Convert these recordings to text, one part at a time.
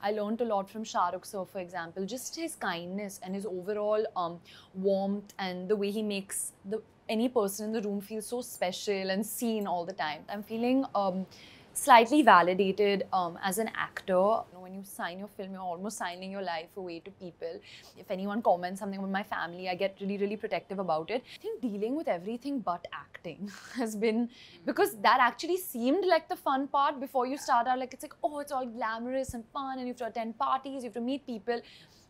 I learned a lot from Shah Rukh sir, for example. Just his kindness and his overall warmth and the way he makes any person in the room feel so special and seen all the time. I'm feeling slightly validated as an actor. You know, when you sign your film, you're almost signing your life away to people. If anyone comments something about my family, I get really, really protective about it. I think dealing with everything but acting has been, because that actually seemed like the fun part before you start out. Like, it's like, oh, it's all glamorous and fun and you have to attend parties, you have to meet people.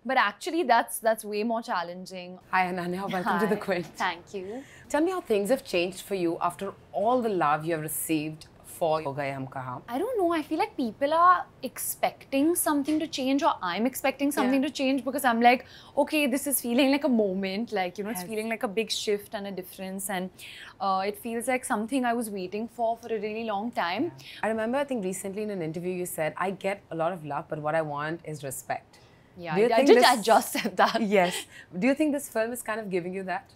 But actually, that's way more challenging. Hi Ananya, welcome to the Quint. Thank you. Tell me how things have changed for you after all the love you have received for Kho Gaye Hum Kahan. I don't know, I feel like people are expecting something to change, or I'm expecting something to change, because I'm like, okay, this is feeling like a moment, like, you know, it's feeling like a big shift and a difference, and it feels like something I was waiting for a really long time. I remember, I think recently in an interview you said, I get a lot of love, but what I want is respect. Yeah, I just said that. Yes. Do you think this film is kind of giving you that?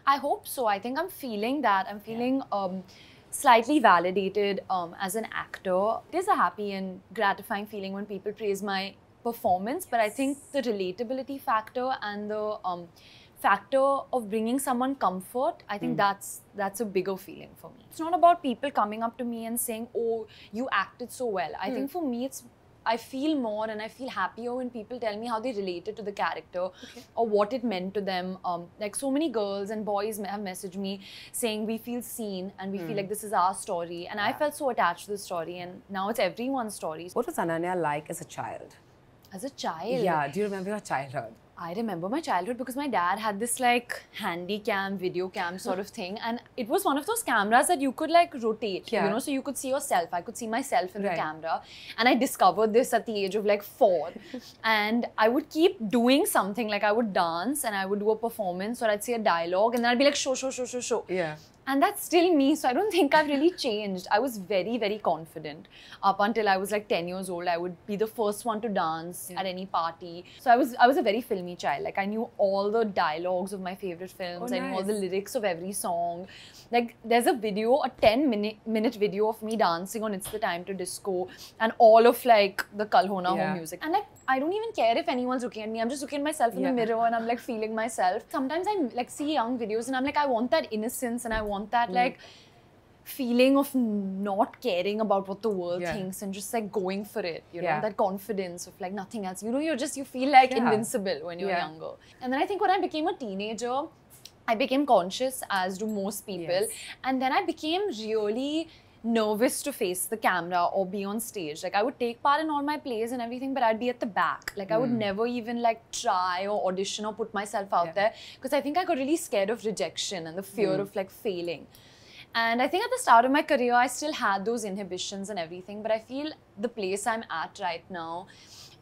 I hope so. I think I'm feeling that. I'm feeling slightly validated as an actor. It is a happy and gratifying feeling when people praise my performance, but I think the relatability factor and the factor of bringing someone comfort, I think that's a bigger feeling for me. It's not about people coming up to me and saying, oh, you acted so well. I think for me, I feel more and I feel happier when people tell me how they related to the character or what it meant to them. Like, so many girls and boys have messaged me saying we feel seen and we feel like this is our story. And I felt so attached to the story, and now it's everyone's story. What was Ananya like as a child? As a child? Yeah, do you remember your childhood? I remember my childhood because my dad had this like handy cam, video cam sort of thing, and it was one of those cameras that you could like rotate, you know, so you could see yourself. I could see myself in the camera, and I discovered this at the age of like 4. And I would keep doing something, like I would dance and I would do a performance, or I'd say a dialogue, and then I'd be like, show. Yeah. And that's still me, so I don't think I've really changed. I was very, very confident. Up until I was like 10 years old, I would be the first one to dance at any party. So I was a very filmy child. Like, I knew all the dialogues of my favorite films. I knew all the lyrics of every song. Like, there's a video, a 10-minute video of me dancing on It's the Time to Disco, and all of like the Kal Ho Na Ho music. And like, I don't even care if anyone's looking at me. I'm just looking at myself in the mirror and I'm like feeling myself. Sometimes I like see young videos and I'm like, I want that innocence and I want that like feeling of not caring about what the world thinks and just like going for it, you know, that confidence of like nothing else. You know, you feel like invincible when you're younger. And then I think when I became a teenager, I became conscious, as do most people. And then I became really nervous to face the camera or be on stage. Like, I would take part in all my plays and everything, but I'd be at the back. Like, I would never even like try or audition or put myself out there, because I think I got really scared of rejection and the fear of like failing. And I think at the start of my career, I still had those inhibitions and everything, but I feel the place I'm at right now,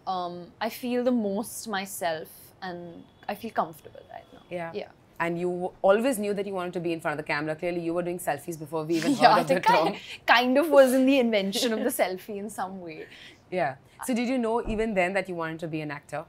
I feel the most myself and I feel comfortable right now. Yeah. And you always knew that you wanted to be in front of the camera. Clearly, you were doing selfies before we even heard of the term. I kind of was in the invention of the selfie in some way. Yeah. So did you know even then that you wanted to be an actor?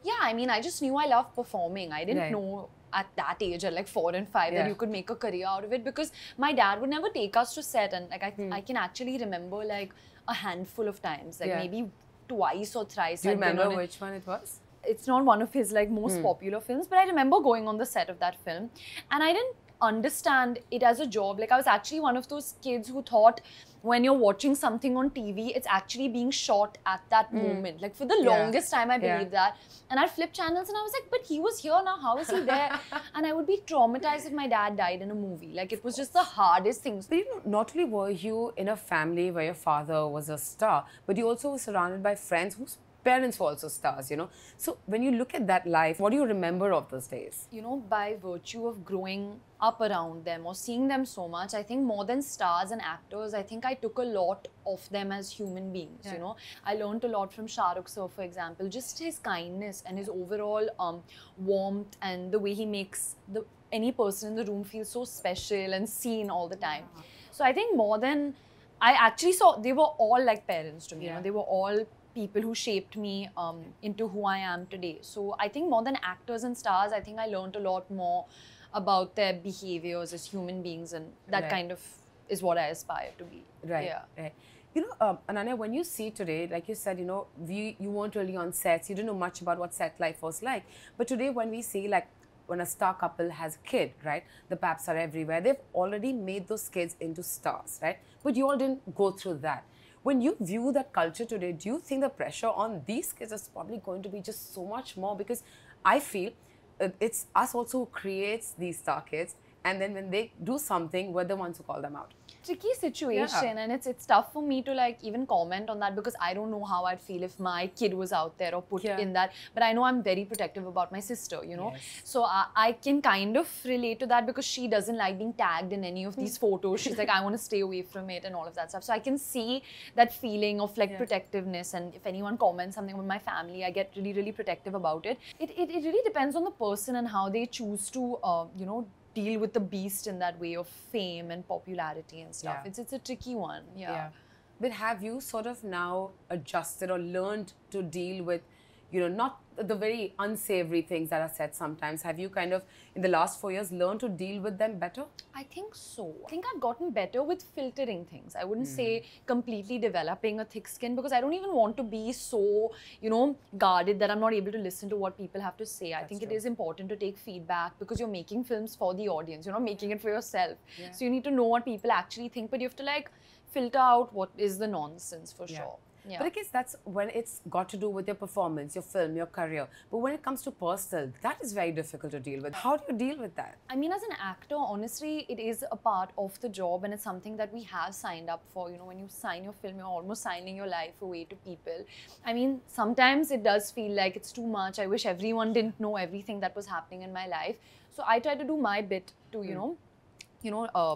Yeah, I mean, I just knew I loved performing. I didn't know at that age, at like 4 and 5, that you could make a career out of it, because my dad would never take us to set, and like I can actually remember like a handful of times, like maybe twice or thrice. Do you remember which one it was? It's not one of his like most popular films, but I remember going on the set of that film, and I didn't understand it as a job. Like, I was actually one of those kids who thought when you're watching something on TV, it's actually being shot at that moment. Like, for the longest time, I believed that. And I'd flip channels and I was like, but he was here now, how is he there? And I would be traumatized if my dad died in a movie. Like, it was just the hardest thing. But you know, not only were you in a family where your father was a star, but you also were surrounded by friends whose parents were also stars, you know. So when you look at that life, what do you remember of those days? You know, by virtue of growing up around them or seeing them so much, I think more than stars and actors, I think I took a lot of them as human beings, you know. I learned a lot from Shah Rukh sir, for example. Just his kindness and his overall warmth and the way he makes any person in the room feel so special and seen all the time. So I think more than, I actually saw, they were all like parents to me, you know. They were all people who shaped me into who I am today. So I think more than actors and stars, I think I learned a lot more about their behaviors as human beings, and that kind of is what I aspire to be. Right. Ananya, when you see today, like you said, you weren't really on sets, you didn't know much about what set life was like. But today, when we see, like, when a star couple has a kid, right? The paps are everywhere. They've already made those kids into stars, right? But you all didn't go through that. When you view that culture today, do you think the pressure on these kids is probably going to be just so much more? Because I feel it's us also who creates these star kids, and then when they do something, we're the ones who call them out. Tricky situation, and it's tough for me to like even comment on that because I don't know how I'd feel if my kid was out there or put in that. But I know I'm very protective about my sister, so I can kind of relate to that because she doesn't like being tagged in any of these photos. She's like, I want to stay away from it and all of that stuff. So I can see that feeling of like protectiveness, and if anyone comments something with my family, I get really, really protective about it. It really depends on the person and how they choose to, deal with the beast in that way of fame and popularity and stuff. It's a tricky one. But have you sort of now adjusted or learned to deal with, not the very unsavory things that are said sometimes? Have you kind of, in the last 4 years, learned to deal with them better? I think so. I think I've gotten better with filtering things. I wouldn't say completely developing a thick skin because I don't even want to be so, guarded that I'm not able to listen to what people have to say. I think it is important to take feedback because you're making films for the audience. You're not making it for yourself. So you need to know what people actually think, but you have to like filter out what is the nonsense for sure. But I guess that's when it's got to do with your performance, your film, your career. But when it comes to personal, that is very difficult to deal with. How do you deal with that? I mean, as an actor, honestly, it is a part of the job and it's something that we have signed up for. When you sign your film, you're almost signing your life away to people. I mean, sometimes it does feel like it's too much. I wish everyone didn't know everything that was happening in my life. So I try to do my bit to,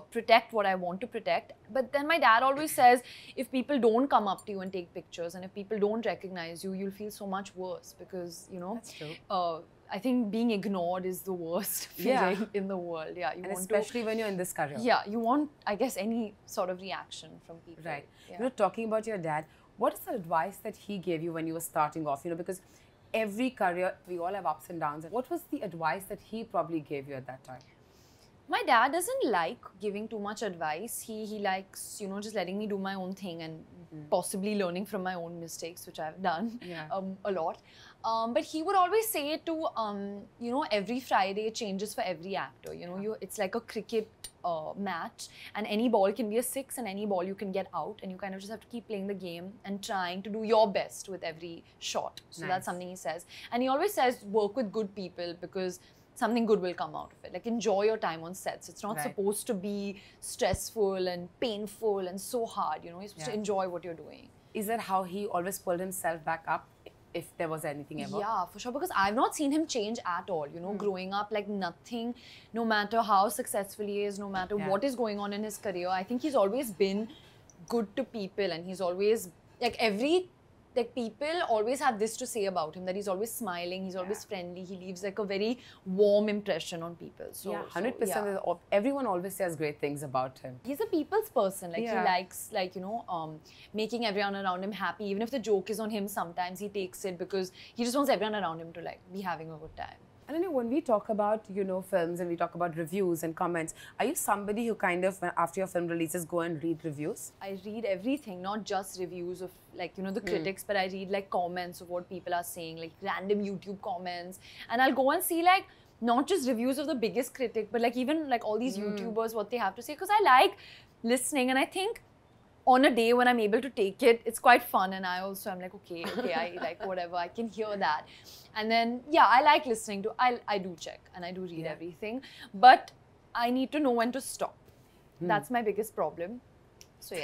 protect what I want to protect. But then my dad always says, if people don't come up to you and take pictures and if people don't recognize you, you'll feel so much worse because, That's true. I think being ignored is the worst feeling in the world. And especially when you're in this career. You want, I guess, any sort of reaction from people. Right. Talking about your dad, what is the advice that he gave you when you were starting off? Because every career, we all have ups and downs. What was the advice that he probably gave you at that time? My dad doesn't like giving too much advice. He likes, just letting me do my own thing and possibly learning from my own mistakes, which I've done a lot. But he would always say it to, every Friday changes for every actor. It's like a cricket match and any ball can be a 6 and any ball you can get out and you kind of just have to keep playing the game and trying to do your best with every shot. So that's something he says. And he always says, work with good people because something good will come out of it. Like, enjoy your time on sets. It's not supposed to be stressful and painful and so hard, You're supposed to enjoy what you're doing. Is that how he always pulled himself back up, if there was anything ever? Yeah, for sure. Because I've not seen him change at all, growing up, like nothing, no matter how successful he is, no matter what is going on in his career. I think he's always been good to people and he's always, people always have this to say about him, that he's always smiling, he's always friendly, he leaves like a very warm impression on people. So 100%. Everyone always says great things about him. He's a people's person. He likes making everyone around him happy. Even if the joke is on him, sometimes he takes it because he just wants everyone around him to be having a good time. And when we talk about, films and we talk about reviews and comments, are you somebody who kind of, after your film releases, go and read reviews? I read everything, not just reviews of the critics, but I read comments of what people are saying, random YouTube comments. And I'll go and see not just reviews of the biggest critic, but even all these YouTubers, what they have to say. Because I like listening and I think on a day when I'm able to take it, it's quite fun. And I'm like, okay, I whatever, I can hear that. And then, I like listening to, I do check and I do read everything. But I need to know when to stop. That's my biggest problem. So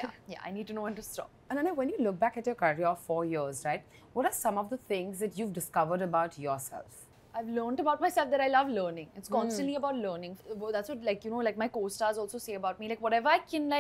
I need to know when to stop. Ananya, when you look back at your career of 4 years, right, what are some of the things that you've discovered about yourself? I've learned about myself that I love learning. It's constantly about learning. That's what my co-stars also say about me. Whatever I can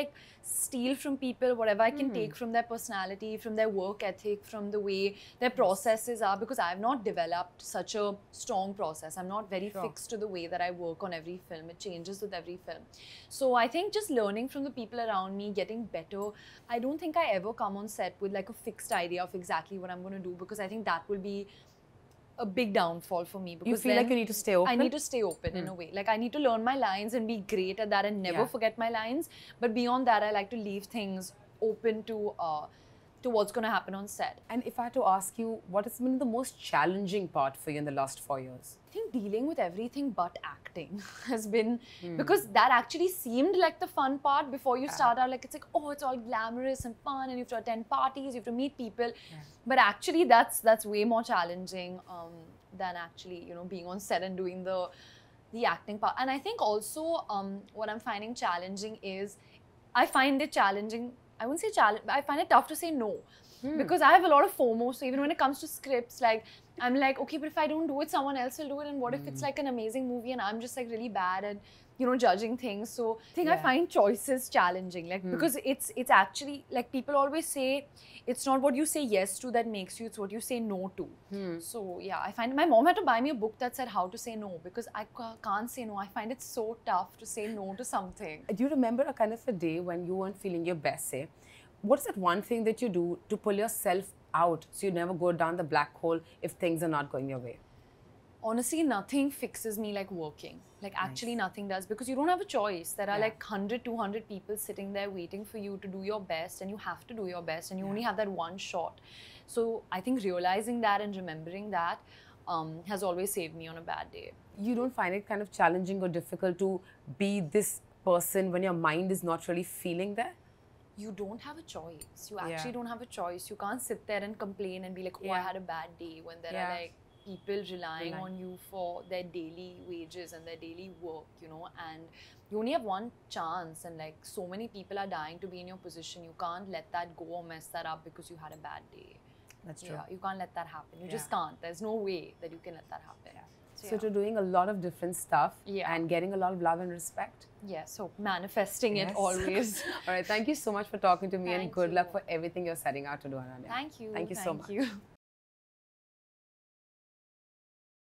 steal from people, whatever I can take from their personality, from their work ethic, from the way their processes are, because I have not developed such a strong process. I'm not very fixed to the way that I work on every film. It changes with every film. So I think just learning from the people around me, getting better. I don't think I ever come on set with a fixed idea of exactly what I'm going to do, because I think that will be a big downfall for me. Because you feel like you need to stay open? I need to stay open in a way. I need to learn my lines and be great at that and never forget my lines. But beyond that, I like to leave things open to what's going to happen on set. And if I had to ask you, what has been the most challenging part for you in the last 4 years? I think dealing with everything but acting has been, because that actually seemed like the fun part before you start out. Like, it's like, oh, it's all glamorous and fun, and you have to attend parties, you have to meet people. But actually, that's way more challenging than actually, you know, being on set and doing the acting part. And I think also what I'm finding challenging is, I find it challenging, I wouldn't say challenge, I find it tough to say no. Because I have a lot of FOMO, so even when it comes to scripts, like, I'm like, okay, but if I don't do it, someone else will do it, and what if it's like an amazing movie and I'm just like really bad at, you know, judging things. So I think I find choices challenging, like, because it's actually, like, people always say, it's not what you say yes to that makes you, it's what you say no to. So yeah, I find my mom had to buy me a book that said how to say no, because I can't say no. I find it so tough to say no to something. Do you remember a kind of a day when you weren't feeling your best, say? What's that one thing that you do to pull yourself out so you never go down the black hole if things are not going your way? Honestly, nothing fixes me like working. Like, actually nothing does, because you don't have a choice. There are like 100, 200 people sitting there waiting for you to do your best, and you have to do your best, and you only have that one shot. So I think realizing that and remembering that has always saved me on a bad day. You don't find it kind of challenging or difficult to be this person when your mind is not really feeling there? You don't have a choice. You actually don't have a choice. You can't sit there and complain and be like, oh, I had a bad day, when there are like people relying on you for their daily wages and their daily work, you know, and you only have one chance, and like so many people are dying to be in your position. You can't let that go or mess that up because you had a bad day. That's true. Yeah, you can't let that happen. You just can't. There's no way that you can let that happen. So you're doing a lot of different stuff and getting a lot of love and respect. Yes, so manifesting it always. All right, thank you so much for talking to me, and good luck for everything you're setting out to do, Ananya. Thank you. Thank you so much. You.